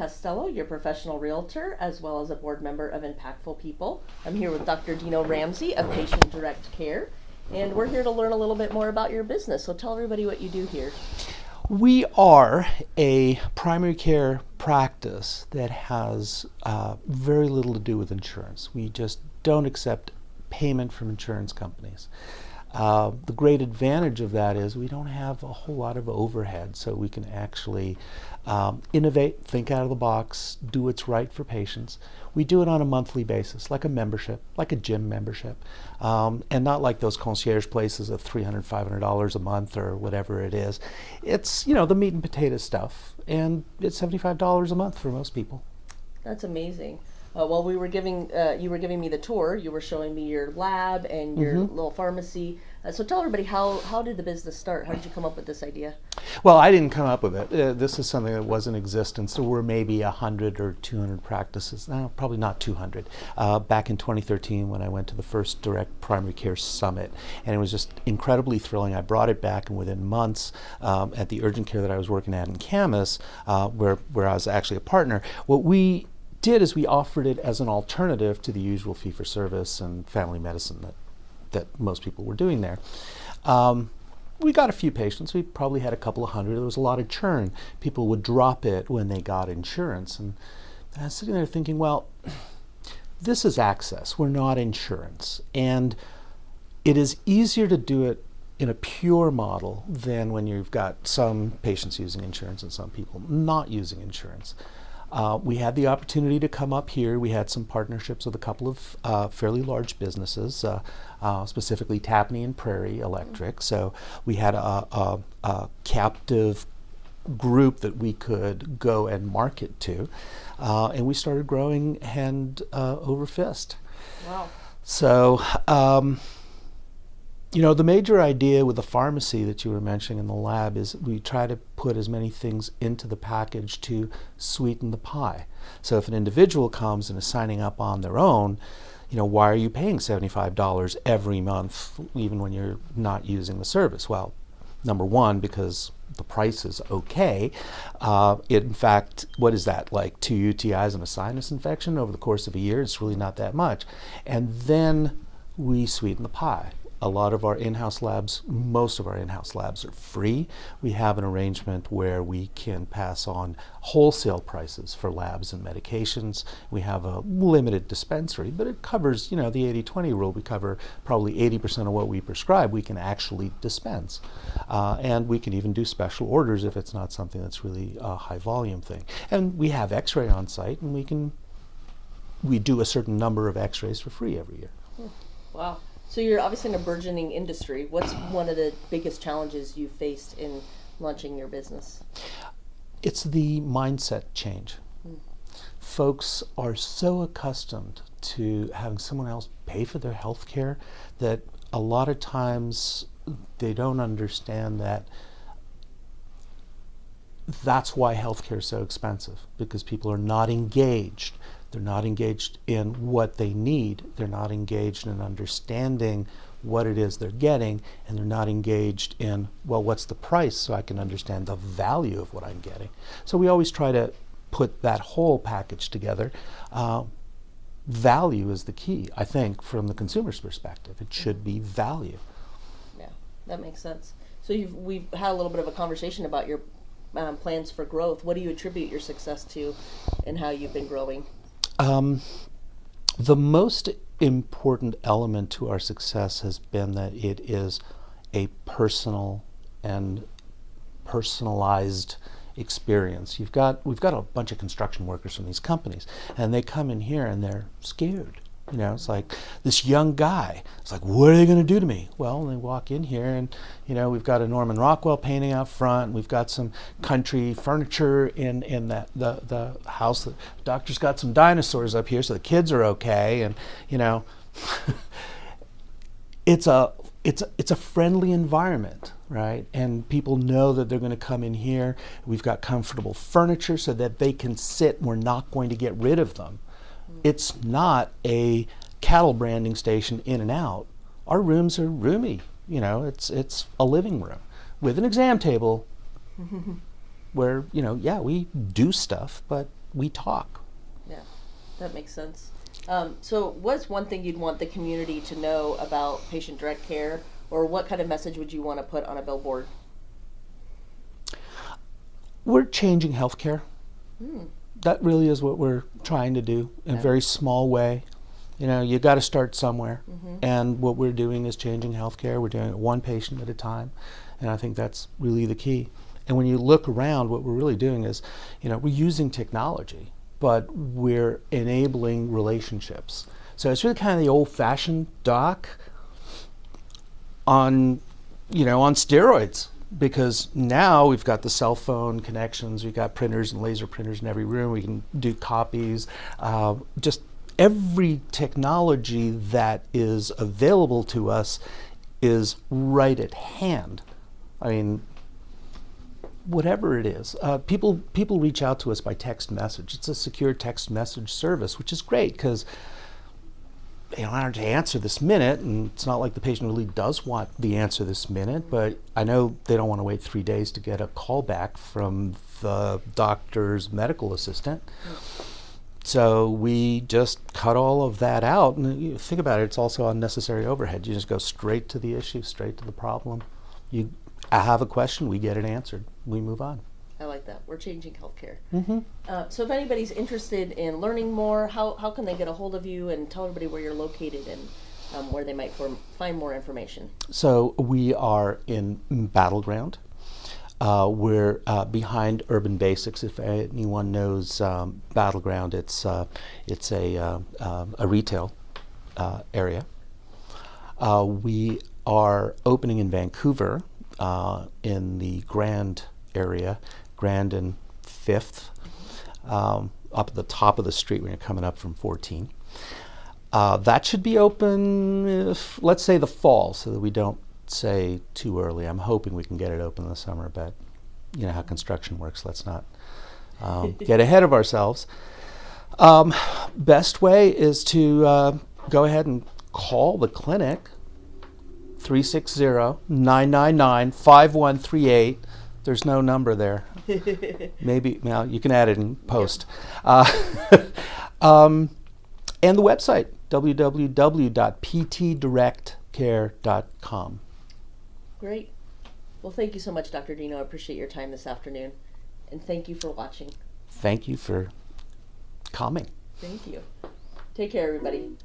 Costello, your professional realtor, as well as a board member of Impactful People. I'm here with Dr. Dino Ramsey of Patient Direct Care, and we're here to learn a little bit more about your business. So tell everybody what you do here. We are a primary care practice that has very little to do with insurance. We just don't accept payment from insurance companies. The great advantage of that is we don't have a whole lot of overhead, so we can actually innovate, think out of the box, do what's right for patients. We do it on a monthly basis, like a membership, like a gym membership, and not like those concierge places of $300, $500 a month or whatever it is. It's, you know, the meat and potato stuff, and it's $75 a month for most people. That's amazing. While we were you were giving me the tour, you were showing me your lab and your little pharmacy. So tell everybody, how did the business start? How did you come up with this idea? Well, I didn't come up with it. This is something that was in existence. There were maybe 100 or 200 practices. No, probably not 200. Back in 2013 when I went to the first Direct Primary Care Summit. And it was just incredibly thrilling. I brought it back, and within months at the urgent care that I was working at in Camas, where I was actually a partner, what we did is we offered it as an alternative to the usual fee-for-service and family medicine that most people were doing there. We got a few patients. We probably had a couple of hundred. There was a lot of churn. People would drop it when they got insurance. And I was sitting there thinking, well, this is access. We're not insurance. And it is easier to do it in a pure model than when you've got some patients using insurance and some people not using insurance. We had the opportunity to come up here. We had some partnerships with a couple of fairly large businesses, specifically Tapney and Prairie Electric. So we had a captive group that we could go and market to. And we started growing hand over fist. Wow. So, you know, the major idea with the pharmacy that you were mentioning in the lab is we try to put as many things into the package to sweeten the pie. So if an individual comes and is signing up on their own, you know, why are you paying $75 every month, even when you're not using the service? Well, number one, because the price is okay. In fact, what is that, like 2 UTIs and a sinus infection over the course of a year? It's really not that much. And then we sweeten the pie. A lot of our in-house labs, most of our in-house labs are free. We have an arrangement where we can pass on wholesale prices for labs and medications. We have a limited dispensary, but it covers, you know, the 80-20 rule. We cover probably 80% of what we prescribe we can actually dispense. And we can even do special orders if it's not something that's really a high volume thing. And we have x-ray on site, and we do a certain number of x-rays for free every year. Wow. So you're obviously in a burgeoning industry. What's one of the biggest challenges you faced in launching your business? It's the mindset change. Folks are so accustomed to having someone else pay for their health care that a lot of times they don't understand that that's why healthcare is so expensive, because people are not engaged. They're not engaged in what they need. They're not engaged in understanding what it is they're getting, and they're not engaged in, well, what's the price so I can understand the value of what I'm getting. So we always try to put that whole package together. Value is the key, I think, from the consumer's perspective. It should be value. Yeah, that makes sense. So we've had a little bit of a conversation about your plans for growth. What do you attribute your success to and how you've been growing? The most important element to our success has been that it is a personal and personalized experience. We've got a bunch of construction workers from these companies, and they come in here and they're scared. You know, it's like this young guy. It's like, what are they going to do to me? Well, they walk in here, and you know, we've got a Norman Rockwell painting out front. We've got some country furniture in the house. The doctor's got some dinosaurs up here, so the kids are okay. And you know, it's a friendly environment, right? And people know that they're going to come in here. We've got comfortable furniture so that they can sit. We're not going to get rid of them. It's not a cattle branding station in and out. Our rooms are roomy. You know, it's a living room with an exam table where, you know, yeah, we do stuff, but we talk. Yeah, that makes sense. So what's one thing you'd want the community to know about patient direct care, or what kind of message would you want to put on a billboard? We're changing healthcare. That really is what we're trying to do in a very small way. You know, you got to start somewhere. And what we're doing is changing healthcare. We're doing it one patient at a time. And I think that's really the key. And when you look around, what we're really doing is, you know, we're using technology, but we're enabling relationships. So it's really kind of the old-fashioned doc on, you know, on steroids. Because now we've got the cell phone connections, we've got printers and laser printers in every room, we can do copies. Just every technology that is available to us is right at hand. I mean, whatever it is. People reach out to us by text message. It's a secure text message service, which is great because they don't have to answer this minute, and it's not like the patient really does want the answer this minute, but I know they don't want to wait 3 days to get a call back from the doctor's medical assistant. So we just cut all of that out, and you think about it, it's also unnecessary overhead. You just go straight to the issue, straight to the problem. I have a question, we get it answered, we move on. I like that. We're changing healthcare. So if anybody's interested in learning more, how can they get a hold of you, and tell everybody where you're located and where they might find more information? So we are in Battleground. We're behind Urban Basics. If anyone knows Battleground, it's a retail area. We are opening in Vancouver in the Grand area. Grand and 5th, up at the top of the street when you're coming up from 14. That should be open, let's say the fall, so that we don't say too early. I'm hoping we can get it open in the summer, but you know how construction works. Let's not get ahead of ourselves. Best way is to go ahead and call the clinic, 360-999-5138. There's no number there. Maybe, well, you can add it in post. And the website, www.ptdirectcare.com. Great. Well, thank you so much, Dr. Dino. I appreciate your time this afternoon. And thank you for watching. Thank you for coming. Thank you. Take care, everybody.